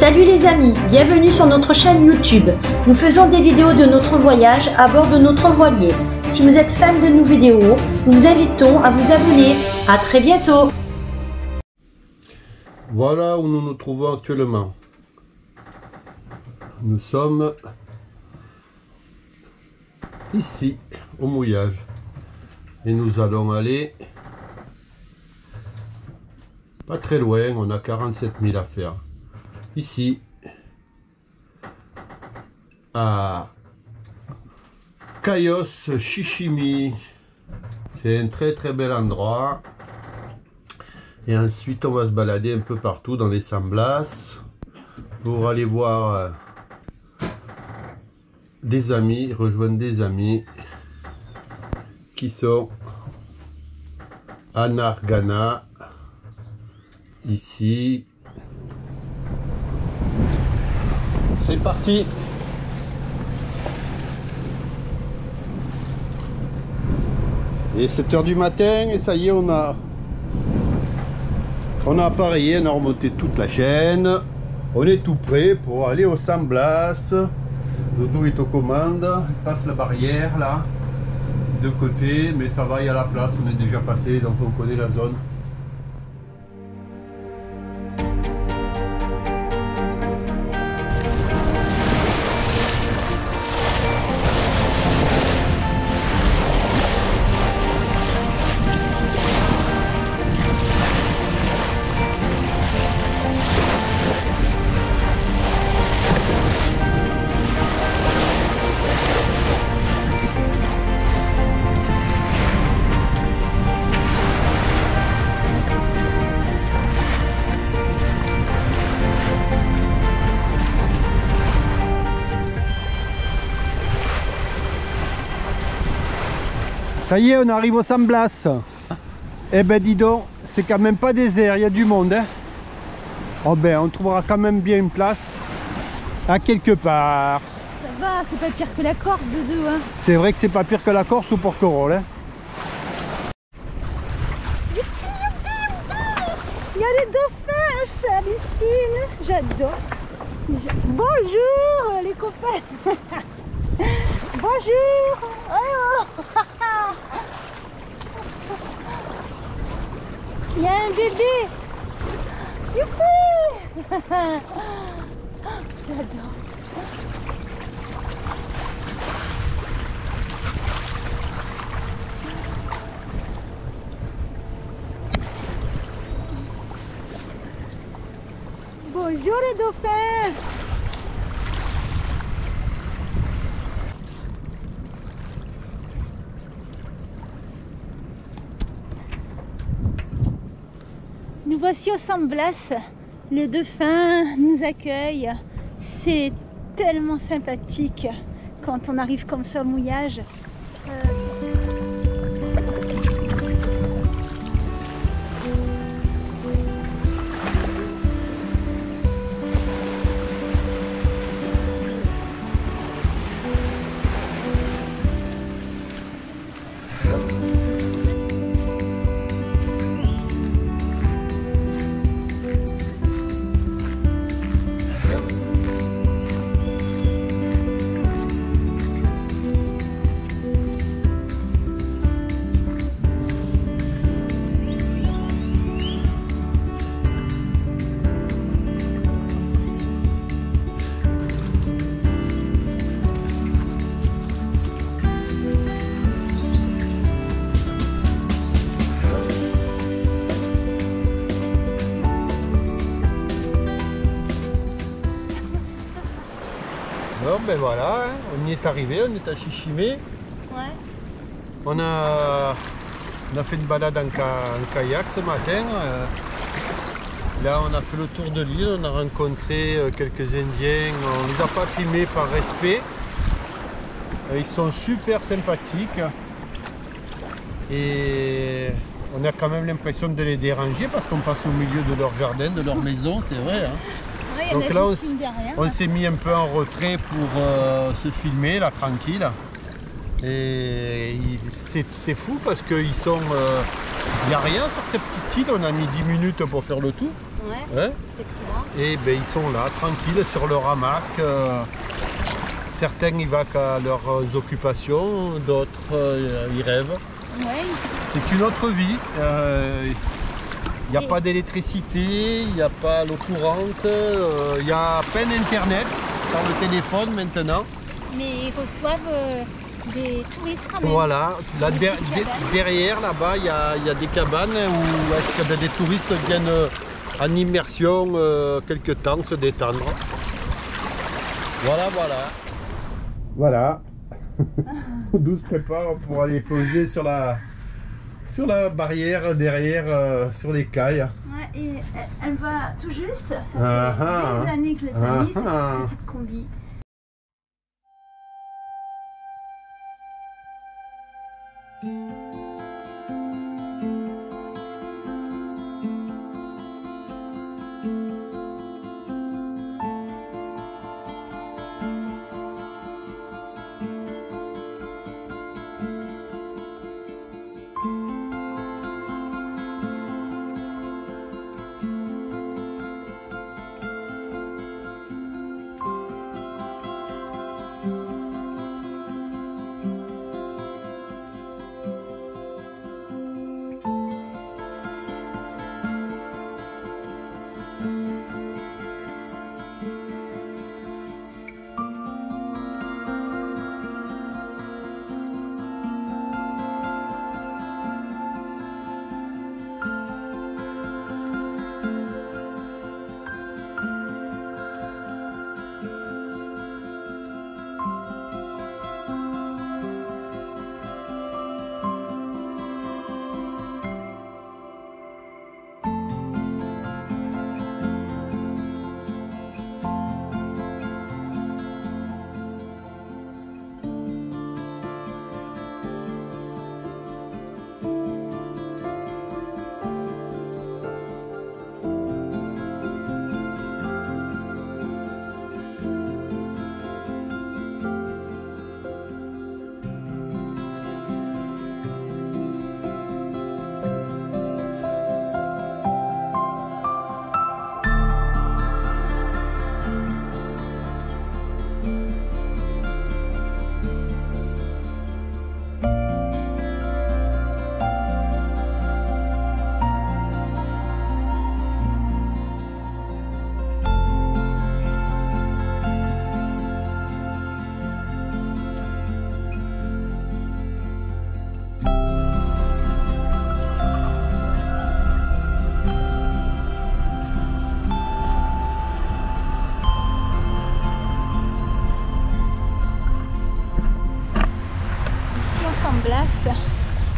Salut les amis, bienvenue sur notre chaîne YouTube. Nous faisons des vidéos de notre voyage à bord de notre voilier. Si vous êtes fan de nos vidéos, nous vous invitons à vous abonner. À très bientôt. Voilà où nous nous trouvons actuellement. Nous sommes ici au mouillage et nous allons aller pas très loin, on a 47 000 à faire. Ici à Cayos Chichimi, c'est un très bel endroit. Et ensuite on va se balader un peu partout dans les San Blas pour aller voir des amis, rejoindre des amis qui sont à Nargana, ici. C'est parti. Et 7 h du matin et ça y est, on a appareillé, on a remonté toute la chaîne. On est tout prêt pour aller au San Blas. Doudou est aux commandes, il passe la barrière là, de côté, mais ça va, il y a la place, on est déjà passé, donc on connaît la zone. Ça y est, on arrive au San Blas. Eh ben dis donc, c'est quand même pas désert, il y a du monde. Hein. Oh ben, on trouvera quand même bien une place à quelque part. Ça va, c'est pas pire que la Corse, Doudou. Hein. C'est vrai que c'est pas pire que la Corse ou Porquerolles. Hein. Il y a les dauphins, Chalistine. J'adore. Bonjour les copains. Bonjour. Oh. Il y a un bébé. Youpi. J'adore. Bonjour les dauphins. Nous voici au San Blas. Les dauphins nous accueillent. C'est tellement sympathique quand on arrive comme ça au mouillage. Bon ben voilà, hein, on y est arrivé, on est à Chichimi. Ouais. On a fait une balade en kayak ce matin. Là on a fait le tour de l'île, on a rencontré quelques Indiens. On ne les a pas filmés par respect. Ils sont super sympathiques. Et on a quand même l'impression de les déranger parce qu'on passe au milieu de leur jardin, de leur maison, c'est vrai. Hein. Ouais, donc là on s'est mis un peu en retrait pour se filmer là tranquille. Et c'est fou parce qu'ils sont... Il n'y a rien sur ces petites îles, on a mis 10 minutes pour faire le tour. Ouais, Hein? effectivement. Et ben, ils sont là, tranquilles, sur leur hamac. Certains, ils vont à leurs occupations, d'autres, ils rêvent. Ouais. C'est une autre vie. Il n'y a pas d'électricité, il n'y a pas l'eau courante, il y a à peine Internet par le téléphone maintenant. Mais ils reçoivent des touristes quand même. Voilà, là, Des petites cabanes. derrière là-bas, il y a des cabanes où est-ce que des touristes viennent en immersion quelque temps se détendre. Voilà, voilà. Voilà. D'où se prépare pour aller poser sur la barrière derrière, sur les cailles. Ouais, et elle va tout juste. Ça fait Ah, des années que je l'ai pas mis, cette petite combi.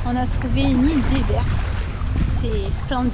On a trouvé une île déserte. C'est splendide.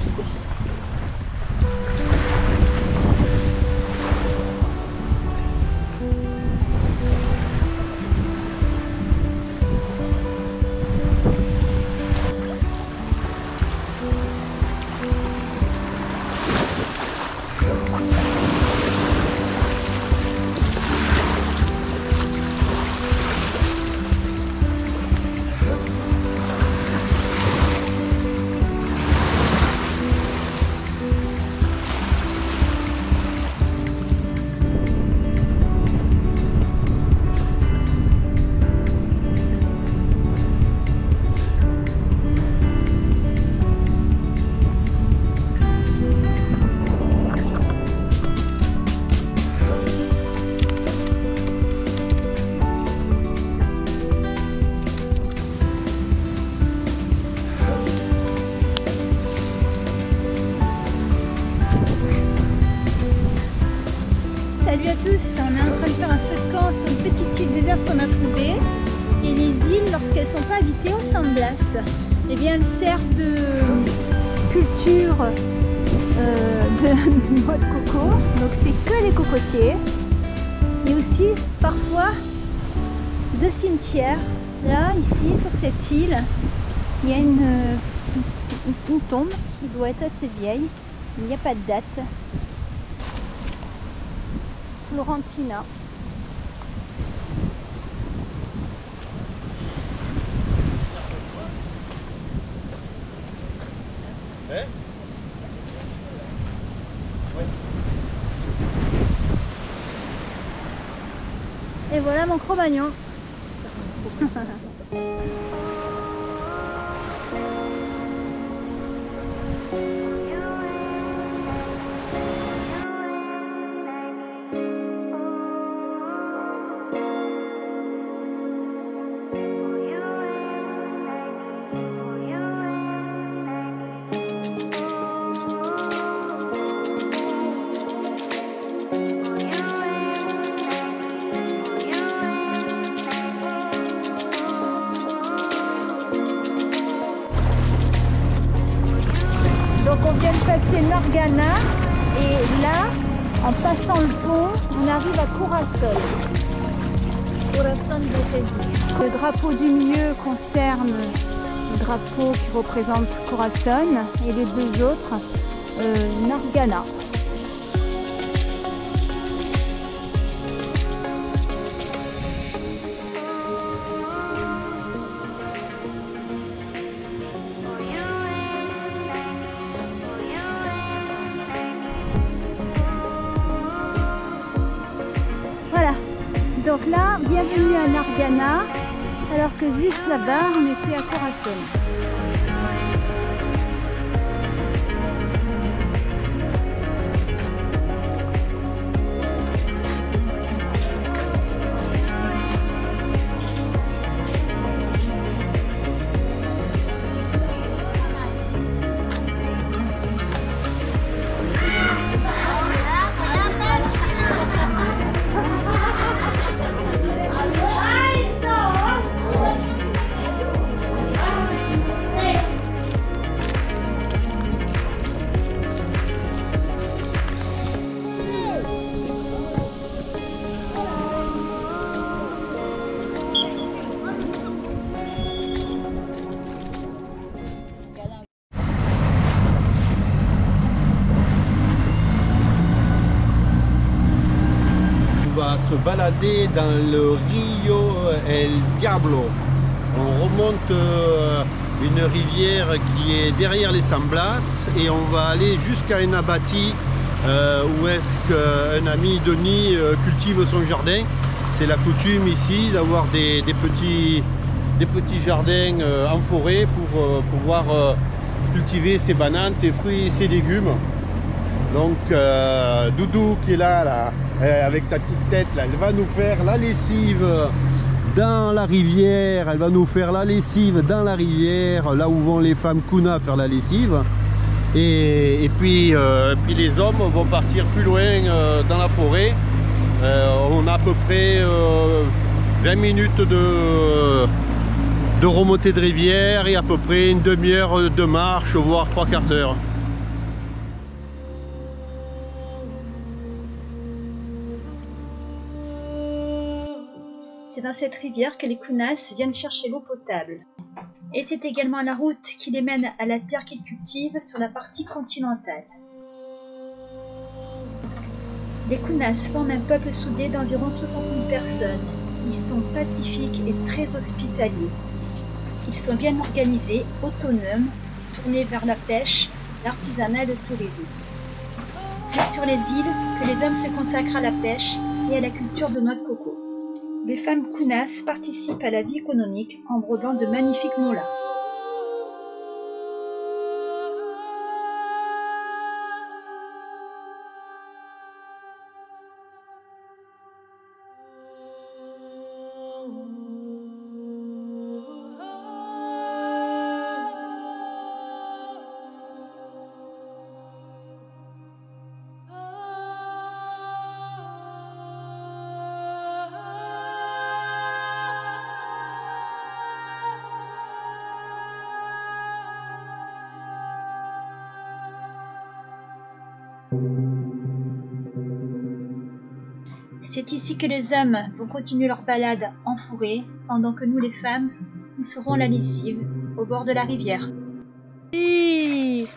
Salut à tous, on est en train de faire un feu de camp sur une petite île déserte qu'on a trouvée. Et les îles, lorsqu'elles ne sont pas habitées au San Blas, eh bien elles servent de culture de noix de coco. Donc c'est que les cocotiers. Et aussi parfois de cimetières. Là, ici, sur cette île, il y a une tombe qui doit être assez vieille. Il n'y a pas de date. Florentina. Et voilà mon Cro-Magnon. Donc on vient de passer Nargana et là, en passant le pont, on arrive à Curaçao. Corazón de Jesus. Le drapeau du milieu concerne le drapeau qui représente Corazón et les deux autres, Nargana. Voilà, donc là, bienvenue à Nargana, alors que juste là-bas, on était à Corazón. On va se balader dans le Rio El Diablo. On remonte une rivière qui est derrière les San Blas et on va aller jusqu'à une abattue où est-ce qu'un ami Denis cultive son jardin. C'est la coutume ici d'avoir des petits jardins en forêt pour pouvoir cultiver ses bananes, ses fruits et ses légumes. Donc Doudou qui est là, avec sa petite tête là, elle va nous faire la lessive dans la rivière, elle va nous faire la lessive dans la rivière, là où vont les femmes Kuna faire la lessive. Et puis les hommes vont partir plus loin dans la forêt. On a à peu près 20 minutes de remontée de rivière et à peu près une demi-heure de marche, voire 3/4 d'heure. C'est dans cette rivière que les Kunas viennent chercher l'eau potable. Et c'est également la route qui les mène à la terre qu'ils cultivent sur la partie continentale. Les Kunas forment un peuple soudé d'environ 60 000 personnes. Ils sont pacifiques et très hospitaliers. Ils sont bien organisés, autonomes, tournés vers la pêche, l'artisanat et le tourisme. C'est sur les îles que les hommes se consacrent à la pêche et à la culture de noix de coco. Les femmes Kunas participent à la vie économique en brodant de magnifiques moulins. C'est ici que les hommes vont continuer leur balade en forêt, pendant que nous les femmes, nous ferons la lessive au bord de la rivière. Et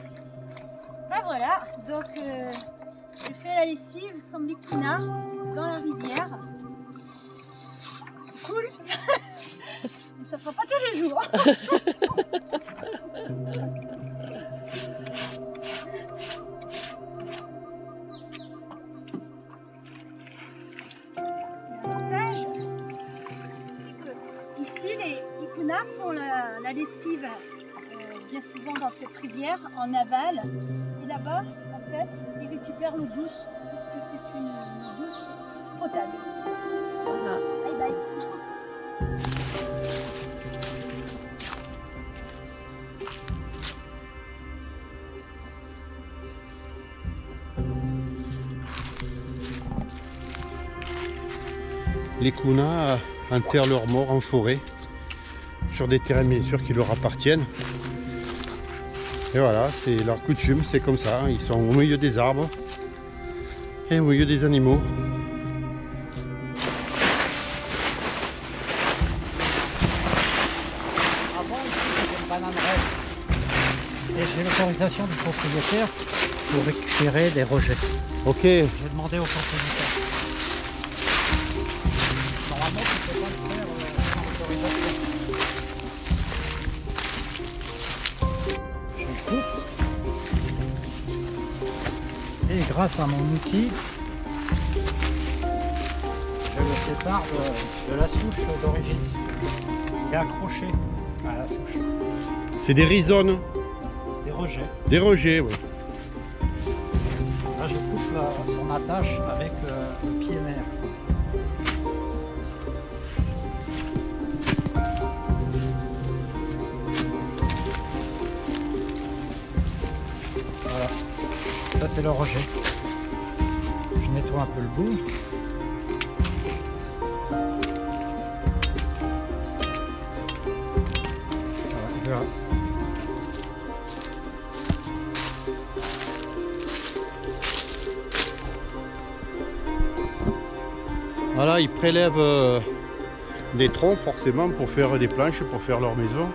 ben voilà, donc j'ai fait la lessive comme les Kunas dans la rivière. Cool. Mais ça fera pas tous les jours. L'avantage, kuna font la lessive bien souvent dans cette rivière en aval. Et là-bas, en fait, ils récupèrent l'eau douce, puisque c'est une eau douce potable. Voilà. Bye bye. Les kunas enterrent leurs morts en forêt, sur des terrains bien sûr qui leur appartiennent. Et voilà, c'est leur coutume, c'est comme ça. Ils sont au milieu des arbres et au milieu des animaux. Avant, c'était une banane reine. Et j'ai l'autorisation du propriétaire pour récupérer des rejets. Ok. J'ai demandé au propriétaire. Normalement, tu ne peux pas le faire sans autorisation. Je coupe. Et grâce à mon outil, je le sépare de la souche d'origine. Il est accroché à la souche. C'est des rhizones, Des rejets. des rejets, oui. Là, je coupe son attache avec le pied mère. Voilà. Ça, c'est le rejet. Je nettoie un peu le bout. Voilà. Voilà, ils prélèvent des troncs forcément pour faire des planches, pour faire leur maison.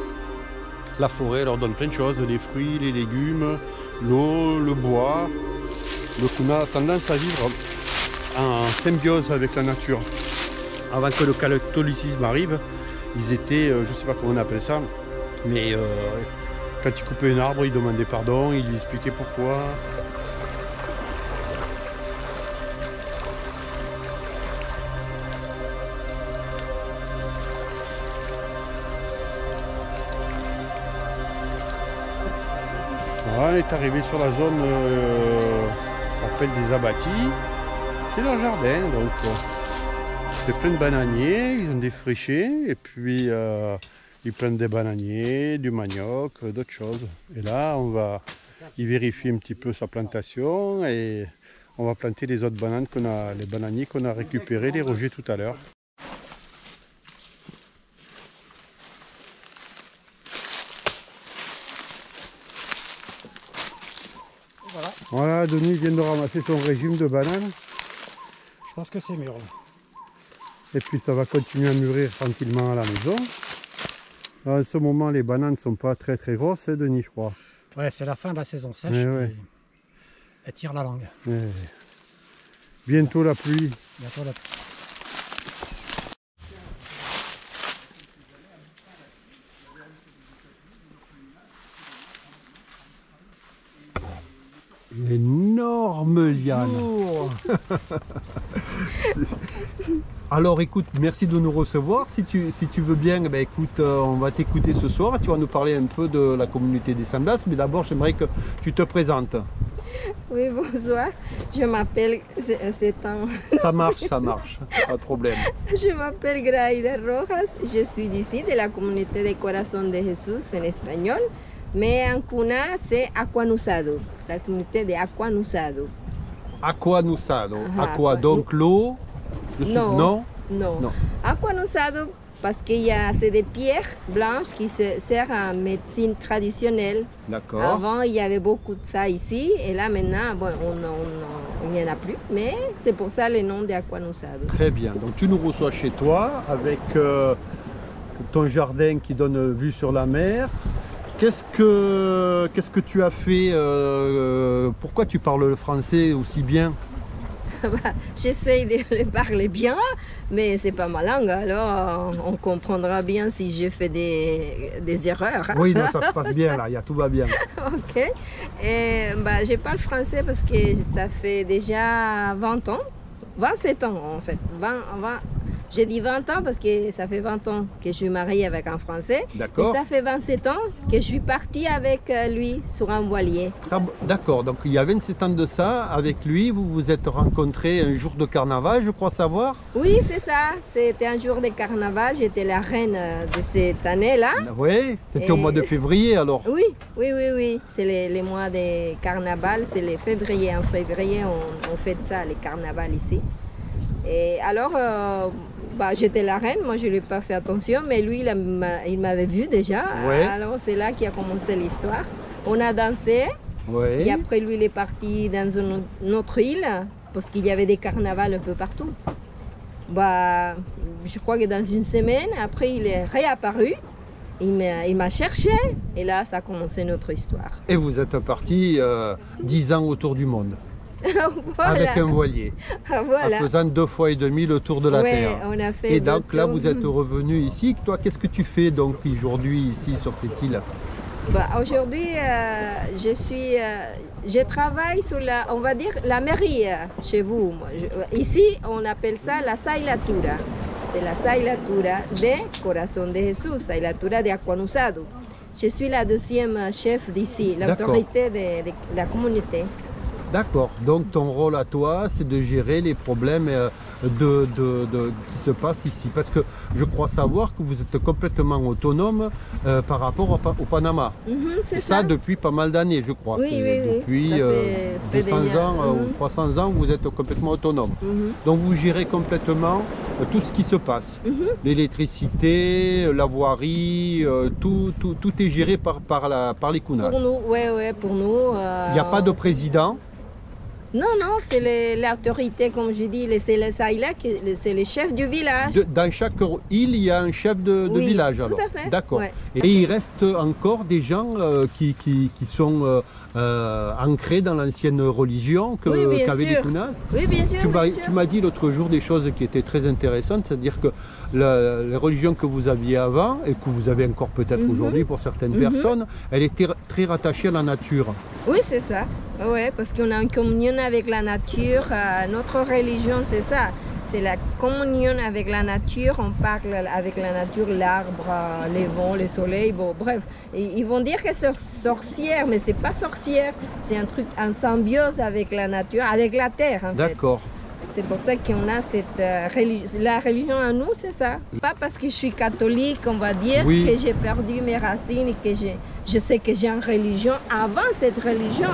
La forêt leur donne plein de choses, les fruits, les légumes, l'eau, le bois. Le kuna a tendance à vivre en symbiose avec la nature. Avant que le catholicisme arrive, ils étaient, je ne sais pas comment on appelle ça, mais quand ils coupaient un arbre, ils demandaient pardon, ils lui expliquaient pourquoi. Voilà, on est arrivé sur la zone qui s'appelle des abattis. C'est leur jardin, donc c'est plein de bananiers, ils ont des frichés et puis ils plantent des bananiers, du manioc, d'autres choses. Et là, on va y vérifier un petit peu sa plantation et on va planter les autres bananes les bananiers qu'on a récupérés, les rejets tout à l'heure. Voilà. Voilà, Denis vient de ramasser son régime de bananes. Je pense que c'est mûr. Et puis ça va continuer à mûrir tranquillement à la maison. En ce moment, les bananes ne sont pas très grosses, hein, Denis, je crois. Ouais, c'est la fin de la saison sèche. Ouais. Elle tire la langue. Bientôt la pluie. Bientôt la pluie. Une énorme liane. Alors écoute, merci de nous recevoir. Si tu veux bien, ben, écoute, on va t'écouter ce soir. Tu vas nous parler un peu de la communauté des San Blas. Mais d'abord, j'aimerais que tu te présentes. Oui, bonsoir. Je m'appelle... Ça marche, pas de problème. Je m'appelle Graida Rojas. Je suis d'ici, de la communauté de Corazón de Jesús en espagnol. Mais en kuna, c'est Aquanusado. La communauté de Aquanusado. Aquanusado. Ajá, Aqua, donc l'eau. Non. Non. Aquanusado parce qu'il y a c'est des pierres blanches qui servent en médecine traditionnelle. D'accord. Avant, il y avait beaucoup de ça ici. Et là, maintenant, bon, il n'y en a plus. Mais c'est pour ça le nom d'Aquanusado. Très bien. Donc tu nous reçois chez toi avec ton jardin qui donne vue sur la mer. Qu'est-ce que tu as fait pourquoi tu parles le français aussi bien? J'essaye de le parler bien, mais c'est pas ma langue. Alors, on comprendra bien si je fais des erreurs. Oui, non, ça se passe bien là, tout va bien. Ok. Et, je parle français parce que ça fait déjà 20 ans, 27 ans en fait. J'ai dit 20 ans parce que ça fait 20 ans que je suis mariée avec un Français. Et D'accord. ça fait 27 ans que je suis partie avec lui sur un voilier. Ah, d'accord, donc il y a 27 ans de ça, avec lui, vous vous êtes rencontrés un jour de carnaval, je crois savoir. Oui, c'est ça. C'était un jour de carnaval. J'étais la reine de cette année-là. Oui, c'était au Et- mois de février alors. Oui, oui, oui, oui. C'est les mois de carnaval, c'est les février. En février, on fait ça, les carnavals ici. Et alors, j'étais la reine, moi je ne lui ai pas fait attention, mais lui, il m'avait vu déjà. Ouais. Alors c'est là qu'a commencé l'histoire. On a dansé, et Oui. après lui, il est parti dans une autre île, parce qu'il y avait des carnavals un peu partout. Je crois que dans une semaine, après, il est réapparu. Il m'a cherché et là, ça a commencé notre histoire. Et vous êtes parti 10 ans autour du monde, Voilà. avec un voilier, Voilà. en faisant 2 fois et demi le tour de la Ouais, Terre. on a fait Et donc deux là, tours. vous êtes revenu ici. Toi, qu'est-ce que tu fais donc aujourd'hui ici sur cette île? Aujourd'hui, je travaille sur on va dire, la mairie chez vous. Ici, on appelle ça la Sailatura. C'est la Sailatura de Corazón de Jesús, Sailatura de Aquanusado. Je suis la deuxième chef d'ici, l'autorité de la communauté. D'accord. Donc ton rôle à toi, c'est de gérer les problèmes qui se passent ici. Parce que je crois savoir que vous êtes complètement autonome par rapport au Panama. C'est Et ça depuis pas mal d'années, je crois. Oui, C'est oui, oui. depuis Ça fait 200 des ans années. ou 300 ans, vous êtes complètement autonome. Donc vous gérez complètement tout ce qui se passe. L'électricité, la voirie, tout est géré par les Kunas. Pour nous, ouais, pour nous. Il n'y a pas de président. Non, c'est l'autorité, comme je dis, c'est les Saïla, c'est les chefs du village. Dans chaque île, il y a un chef de Oui, village. tout Alors. à fait, D'accord. ouais. Et il reste encore des gens qui sont ancrés dans l'ancienne religion Oui, bien qu'avaient les sûr. Kunas. Oui, bien sûr. bien sûr. Tu m'as dit l'autre jour des choses qui étaient très intéressantes, c'est-à-dire que la religion que vous aviez avant, et que vous avez encore peut-être aujourd'hui pour certaines personnes, elle était très rattachée à la nature. Oui, c'est ça. Oui, parce qu'on a une communion avec la nature. Notre religion, c'est ça. C'est la communion avec la nature. On parle avec la nature, l'arbre, les vents, le soleil. Bon, bref, ils vont dire que c'est sorcière, mais c'est pas sorcière. C'est un truc en symbiose avec la nature, avec la terre, en fait. D'accord. C'est pour ça qu'on a cette religion. La religion à nous, c'est ça. Pas parce que je suis catholique, on va dire, Oui. que j'ai perdu mes racines et que je sais que j'ai une religion avant cette religion.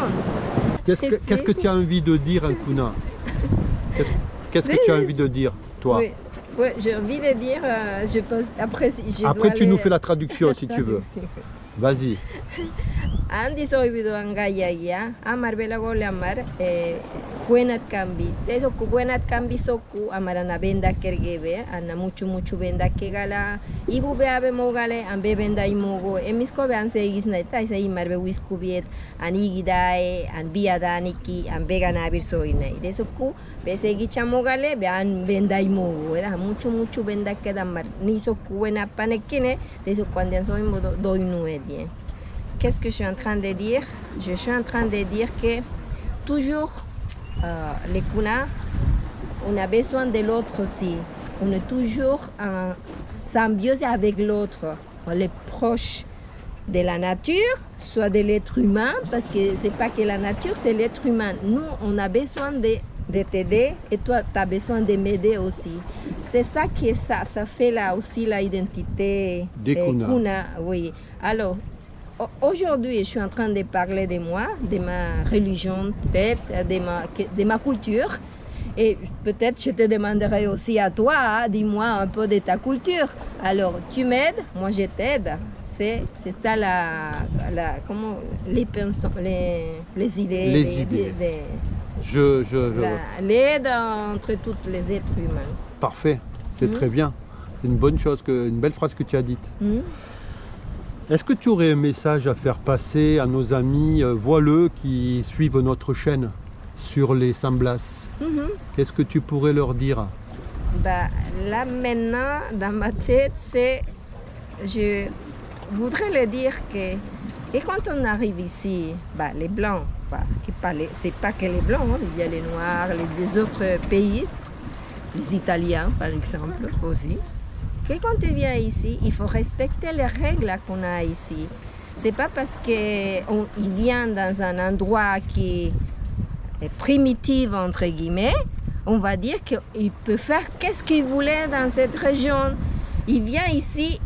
Qu'est-ce que tu as envie de dire, un Kuna? Qu'est-ce que tu as envie de dire, toi? Oui, oui, j'ai envie de dire, je pense, après, Après, tu nous fais la traduction, si tu veux. Vas-y. Andi soy vido angaya amar belagole amar buenat cambi eso ku buenat cambi soku amarana venda kergebe ana mucho venda kegala ibu beabe mogale ambe venda imogo emisko be anse igisneta isa imarbe wiskubiet anigidae an biadaniki an vegana bir soine de eso ku besegi chamogale be an venda imogo era mucho venda kedamar ni soku buena panekine de eso cuando soy modo doinuedie. Qu'est-ce que je suis en train de dire? Je suis en train de dire que toujours les Kunas, on a besoin de l'autre aussi. On est toujours en symbiose avec l'autre. On est proche de la nature, soit de l'être humain, parce que c'est pas que la nature, c'est l'être humain. Nous, on a besoin de t'aider et toi, tu as besoin de m'aider aussi. C'est ça qui ça fait là aussi l'identité des Kunas. Oui. Alors, aujourd'hui, je suis en train de parler de moi, de ma religion, peut-être, de ma culture. Et peut-être je te demanderai aussi à toi, hein, dis-moi un peu de ta culture. Alors, tu m'aides, moi je t'aide. C'est ça comment, les idées. Les idées. L'aide entre tous les êtres humains. Parfait, c'est très bien. C'est une bonne chose, une belle phrase que tu as dite. Est-ce que tu aurais un message à faire passer à nos amis voileux qui suivent notre chaîne sur les San Blas? Qu'est-ce que tu pourrais leur dire? Là maintenant, dans ma tête, je voudrais leur dire que quand on arrive ici, les Blancs, c'est pas que les Blancs, hein, il y a les Noirs, les autres pays, les Italiens par exemple aussi, que quand tu viens ici, il faut respecter les règles qu'on a ici. C'est pas parce qu'il vient dans un endroit qui est primitif, entre guillemets, on va dire qu'il peut faire qu'est-ce qu'il voulait dans cette région. Il vient ici,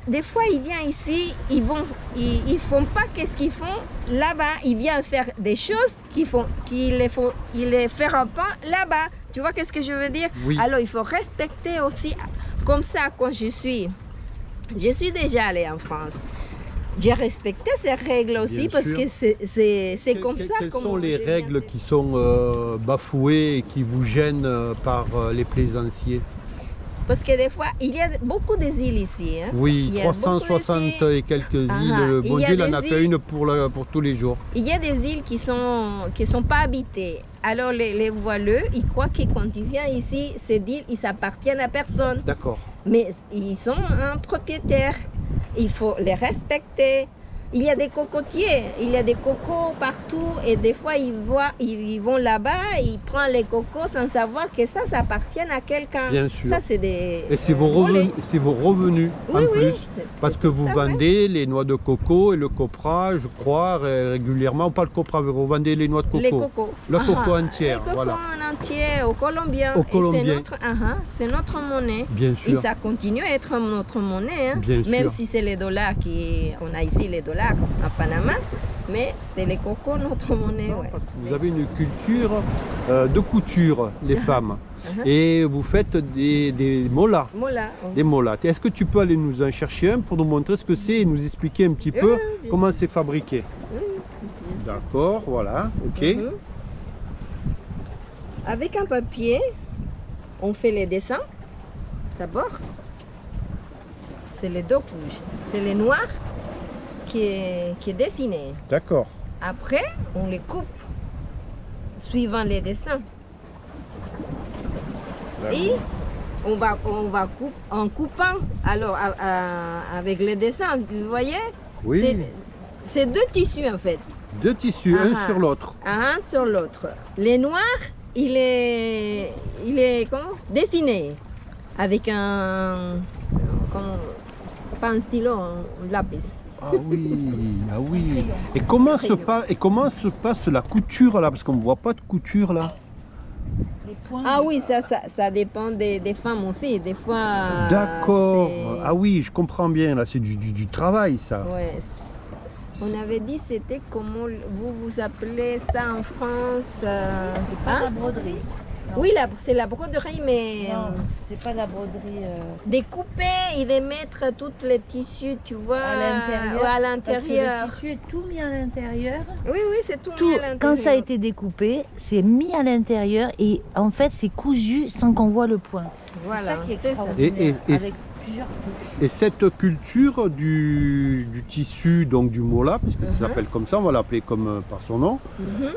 des fois il vient ici, ils font pas qu'est-ce qu'ils font là-bas. Il vient faire des choses qu'ils les feront pas là-bas. Tu vois qu'est-ce que je veux dire? Oui. Alors il faut respecter aussi, comme ça quand je suis déjà allée en France. J'ai respecté ces règles aussi. Bien parce sûr. Que c'est comme ça. Quelles sont les règles qui sont bafouées et qui vous gênent par les plaisanciers? Parce que des fois, il y a beaucoup d'îles ici. Hein. Oui, 360 et quelques îles. Le bon Dieu en a fait une pour tous les jours. Il y a des îles qui sont pas habitées. Alors les voileux, ils croient que quand ils viennent ici, ces îles, ils appartiennent à personne. D'accord. Mais ils sont un propriétaire. Il faut les respecter. Il y a des cocotiers, il y a des cocos partout et des fois ils vont là-bas, ils prennent les cocos sans savoir que ça appartient à quelqu'un. Bien sûr. Ça c'est des et c'est vos revenus oui, en plus. Oui, parce que vous vendez les noix de coco et le copra, je crois, régulièrement. Pas le copra, vous vendez les noix de coco. Les cocos. Le coco entier. Les cocos voilà. en entier aux Colombiens. C'est notre monnaie. Bien sûr. Et ça continue à être notre monnaie. Hein. Bien même sûr. si c'est les dollars qu'on a ici, les dollars à Panama, mais c'est les cocos notre monnaie. Non, parce que vous avez une culture de couture, les femmes, et vous faites des mollahs. Des mollahs. Est-ce que tu peux aller nous en chercher un pour nous montrer ce que c'est et nous expliquer un petit peu comment c'est fabriqué? D'accord, voilà, ok. Avec un papier, on fait les dessins. D'abord, c'est les deux couches. C'est les noirs qui est dessiné. D'accord. Après, on les coupe suivant les dessins. Et on va couper en coupant. Alors avec les dessins, vous voyez? Oui. C'est deux tissus en fait. Deux tissus, un sur l'autre. Un sur l'autre. Les noirs, il est comment? Dessiné avec pas un stylo, un lapis. Ah oui. Et comment se passe la couture là? Parce qu'on ne voit pas de couture là. Ah oui, ça dépend des femmes aussi. Des fois. D'accord. Ah oui, je comprends bien là. C'est du travail ça. Ouais. On avait dit c'était comment vous appelez ça en France? C'est pas la broderie. Non. Oui, c'est la broderie, mais... Non, c'est pas la broderie... Découper et de mettre tous les tissus, tu vois, à l'intérieur. Parce que le tissu est tout mis à l'intérieur. Oui, c'est tout mis à l'intérieur. Quand ça a été découpé, c'est mis à l'intérieur et en fait, c'est cousu sans qu'on voit le point. Voilà, c'est ça qui est extraordinaire. Avec plusieurs couches. Et cette culture du tissu, donc du mollah, puisque ça s'appelle comme ça, on va l'appeler comme par son nom,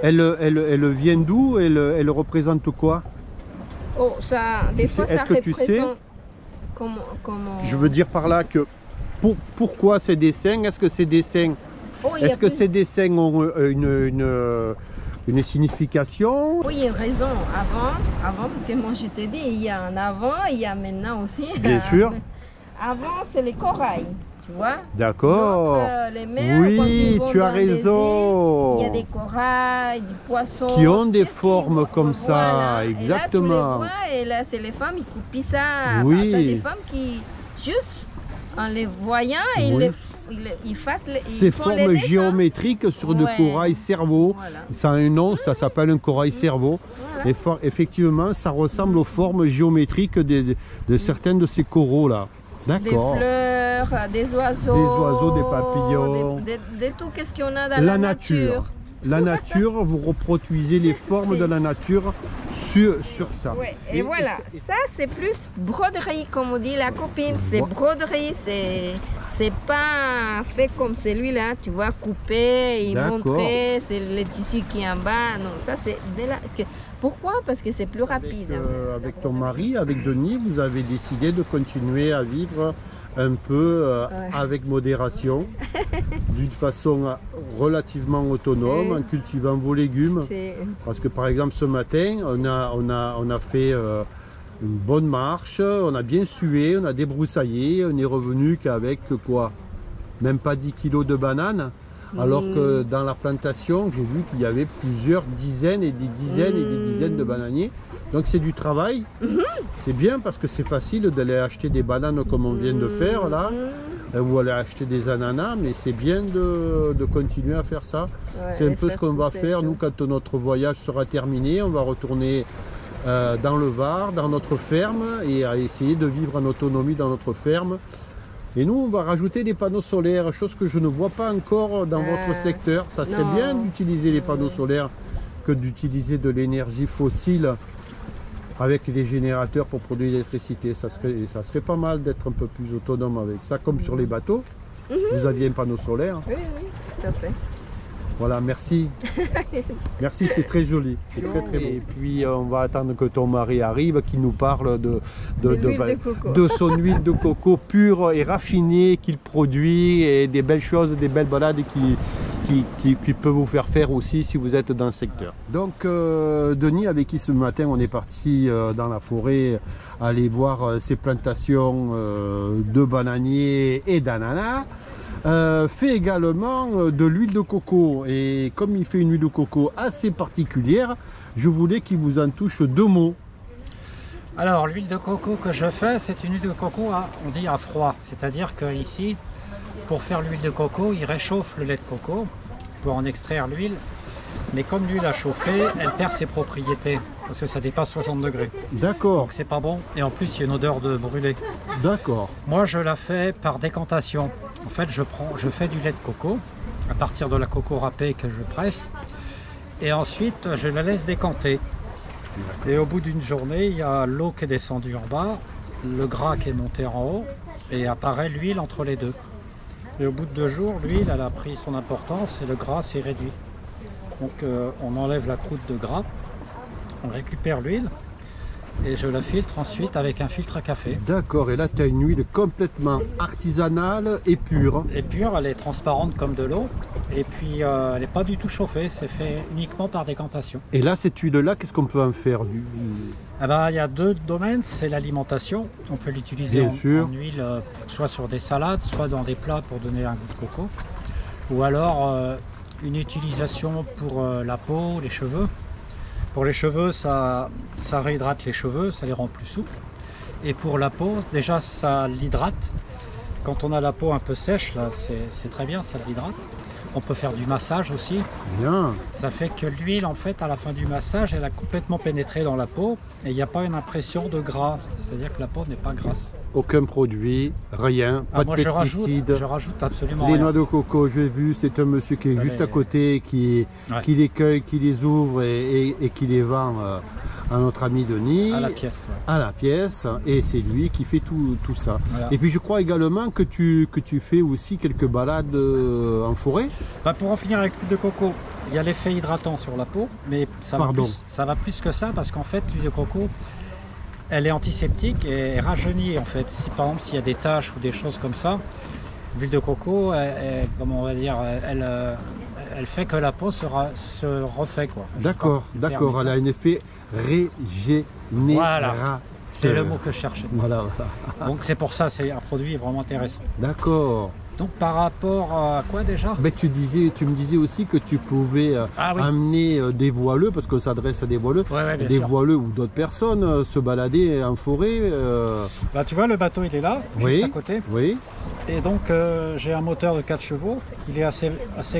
elle vient d'où? Elle représente quoi? Oh, ça, des fois, ça représente... Tu sais comment... Je veux dire par là que pourquoi ces dessins? Est-ce que ces dessins, ces dessins ont une signification? Oui, il y a raison. Avant, parce que moi je t'ai dit, il y a un avant, il y a maintenant aussi. Bien sûr. Avant, c'est les corails, tu vois. D'accord. Les mers, oui, tu as raison. Il y a des corails, du poisson. Qui ont des formes comme ça, voilà. exactement. Et là, tu les vois, et là, c'est les femmes, ils coupent ça. Oui. C'est des femmes qui, juste en les voyant, ils fassent ces formes géométriques sur de corail cerveau. Voilà. Ça a un nom, ça s'appelle un corail cerveau. Voilà. Et effectivement, ça ressemble aux formes géométriques de certains de ces coraux là. D'accord. Des fleurs, des oiseaux. Des oiseaux, des papillons. De tout ce qu'on a dans la nature. La nature, vous reproduisez les formes de la nature sur ça. Ouais. Et voilà, ça c'est plus broderie, comme on dit la copine. C'est broderie, c'est pas fait comme celui-là, tu vois, coupé et montré, c'est le tissu qui est en bas. Non, ça c'est de la... Pourquoi? Parce que c'est plus rapide. Avec ton mari, avec Denis, vous avez décidé de continuer à vivre un peu avec modération, d'une façon relativement autonome, en cultivant vos légumes. Parce que par exemple ce matin, on a fait une bonne marche, on a bien sué, on a débroussaillé, on est revenu qu'avec quoi? Même pas 10 kilos de bananes. Alors que dans la plantation, j'ai vu qu'il y avait plusieurs dizaines et des dizaines et des dizaines de bananiers. Donc c'est du travail. C'est bien parce que c'est facile d'aller acheter des bananes comme on vient de faire là. Ou aller acheter des ananas, mais c'est bien de continuer à faire ça. Ouais, c'est un peu ce qu'on va faire, nous, quand notre voyage sera terminé. On va retourner dans le Var, dans notre ferme, et à essayer de vivre en autonomie dans notre ferme. Et nous, on va rajouter des panneaux solaires, chose que je ne vois pas encore dans votre secteur. Ça serait bien d'utiliser les panneaux solaires que d'utiliser de l'énergie fossile avec des générateurs pour produire l'électricité. Ça serait pas mal d'être un peu plus autonome avec ça, comme sur les bateaux. Vous aviez un panneau solaire. Oui, tout à fait. Voilà, merci. Merci, c'est très joli. C'est très très beau. Et puis on va attendre que ton mari arrive, qu'il nous parle de son huile de coco pure et raffinée qu'il produit, et des belles choses, des belles balades qui peut vous faire aussi si vous êtes dans le secteur. Donc Denis, avec qui ce matin on est parti dans la forêt aller voir ces plantations de bananiers et d'ananas, fait également de l'huile de coco, et comme il fait une huile de coco assez particulière, je voulais qu'il vous en touche 2 mots. Alors l'huile de coco que je fais, c'est une huile de coco on dit à froid, c'est-à-dire que ici, pour faire l'huile de coco, il réchauffe le lait de coco pour en extraire l'huile, mais comme l'huile a chauffé, elle perd ses propriétés parce que ça dépasse 60 degrés. D'accord. Donc c'est pas bon, et en plus il y a une odeur de brûlé. D'accord. Moi je la fais par décantation. En fait je fais du lait de coco à partir de la coco râpée que je presse, et ensuite je la laisse décanter. Et au bout d'une journée, il y a l'eau qui est descendue en bas, le gras qui est monté en haut, et apparaît l'huile entre les deux. Et au bout de 2 jours, l'huile elle a pris son importance et le gras s'est réduit. Donc on enlève la croûte de gras, on récupère l'huile et je la filtre ensuite avec un filtre à café. D'accord, et là tu as une huile complètement artisanale et pure. Et pure, elle est transparente comme de l'eau, et puis elle n'est pas du tout chauffée, c'est fait uniquement par décantation. Et là, cette huile-là, qu'est-ce qu'on peut en faire? Eh ben, il y a 2 domaines, c'est l'alimentation. On peut l'utiliser en huile, soit sur des salades, soit dans des plats pour donner un goût de coco. Ou alors une utilisation pour la peau, les cheveux. Pour les cheveux, ça réhydrate les cheveux, ça les rend plus souples. Et pour la peau, déjà ça l'hydrate. Quand on a la peau un peu sèche, là, c'est très bien, ça l'hydrate. On peut faire du massage aussi. Bien. Ça fait que l'huile, en fait, à la fin du massage, elle a complètement pénétré dans la peau et il n'y a pas une impression de gras. C'est-à-dire que la peau n'est pas grasse. Aucun produit, rien, pas de pesticides. Je rajoute absolument les rien. Noix de coco, j'ai vu, c'est un monsieur qui est juste à côté, qui les cueille, qui les ouvre et qui les vend à notre ami Denis. À la pièce. À la pièce, et c'est lui qui fait tout ça. Voilà. Et puis je crois également que tu fais aussi quelques balades en forêt. Bah, pour en finir avec l'huile de coco, il y a l'effet hydratant sur la peau, mais ça va plus que ça, parce qu'en fait l'huile de coco, elle est antiseptique et rajeunit en fait. Si par exemple s'il y a des taches ou des choses comme ça, l'huile de coco, comment on va dire, elle fait que la peau se refait quoi. D'accord, d'accord, elle a un effet régénérateur. Voilà, c'est le mot que je cherchais. Voilà. Donc c'est pour ça, c'est un produit vraiment intéressant. D'accord. Donc par rapport à quoi déjà? Ben, tu me disais aussi que tu pouvais amener des voileux, parce qu'on s'adresse à des voileux, des voileux ou d'autres personnes se balader en forêt. Bah, tu vois, le bateau il est là, juste à côté. Oui. Et donc j'ai un moteur de 4 chevaux, il est assez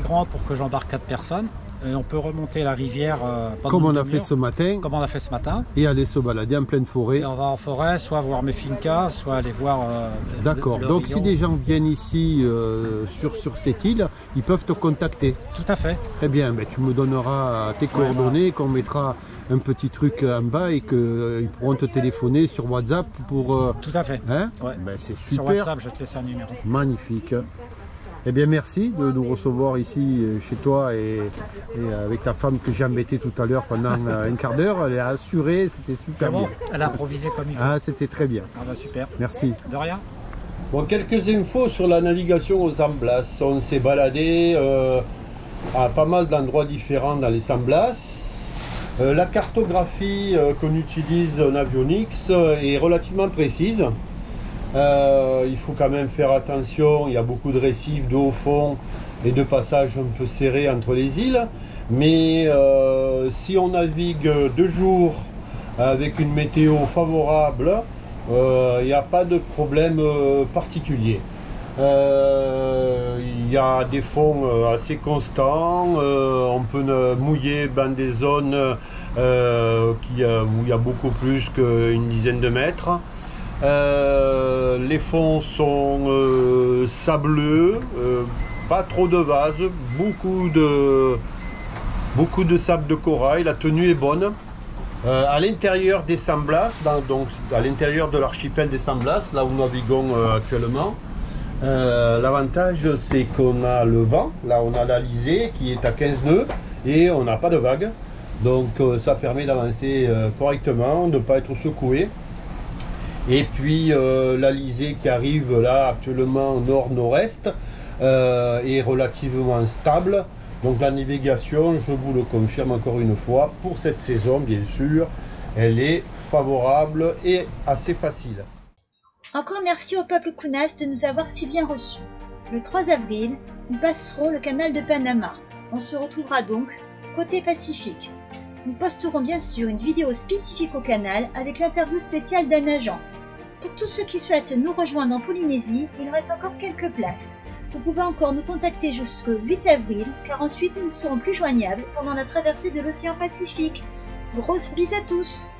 grand pour que j'embarque 4 personnes. Et on peut remonter la rivière comme on a fait ce matin. Comme on a fait ce matin. Et aller se balader en pleine forêt. Et on va en forêt, soit voir mes fincas, soit aller voir. D'accord. Donc si des gens viennent ici sur cette île, ils peuvent te contacter. Tout à fait. Très bien. Ben, tu me donneras tes coordonnées, qu'on mettra un petit truc en bas et qu'ils pourront te téléphoner sur WhatsApp pour. Tout à fait. Hein? Ouais. Ben, c'est super. Sur WhatsApp, je te laisse un numéro. Magnifique. Eh bien merci de nous recevoir ici chez toi et avec ta femme que j'ai embêtée tout à l'heure pendant un quart d'heure. Elle est assurée, c'était super bien. Elle a improvisé comme il faut. Ah, c'était très bien. Ah bah super. Merci. De rien. Bon, quelques infos sur la navigation aux San Blas. On s'est baladé à pas mal d'endroits différents dans les San Blas. La cartographie qu'on utilise en avionics est relativement précise. Il faut quand même faire attention, il y a beaucoup de récifs de haut fond et de passages un peu serrés entre les îles. Mais si on navigue 2 jours avec une météo favorable, il n'y a pas de problème particulier. Il y a des fonds assez constants, on peut mouiller dans des zones où il y a beaucoup plus qu'une dizaine de mètres. Les fonds sont sableux, pas trop de vases, beaucoup de sable de corail, la tenue est bonne. À l'intérieur des San Blas, donc à l'intérieur de l'archipel des San Blas, là où nous naviguons actuellement, l'avantage c'est qu'on a le vent, là on a l'alizé qui est à 15 nœuds et on n'a pas de vagues, donc ça permet d'avancer correctement, de ne pas être secoué. Et puis l'alizé qui arrive là actuellement nord-nord-est est relativement stable, donc la navigation, je vous le confirme encore une fois, pour cette saison bien sûr, elle est favorable et assez facile. Encore merci au peuple Kunas de nous avoir si bien reçus. Le 3 avril, nous passerons le canal de Panama. On se retrouvera donc côté Pacifique. Nous posterons bien sûr une vidéo spécifique au canal avec l'interview spéciale d'un agent. Pour tous ceux qui souhaitent nous rejoindre en Polynésie, il reste encore quelques places. Vous pouvez encore nous contacter jusqu'au 8 avril, car ensuite nous ne serons plus joignables pendant la traversée de l'océan Pacifique. Grosse bise à tous!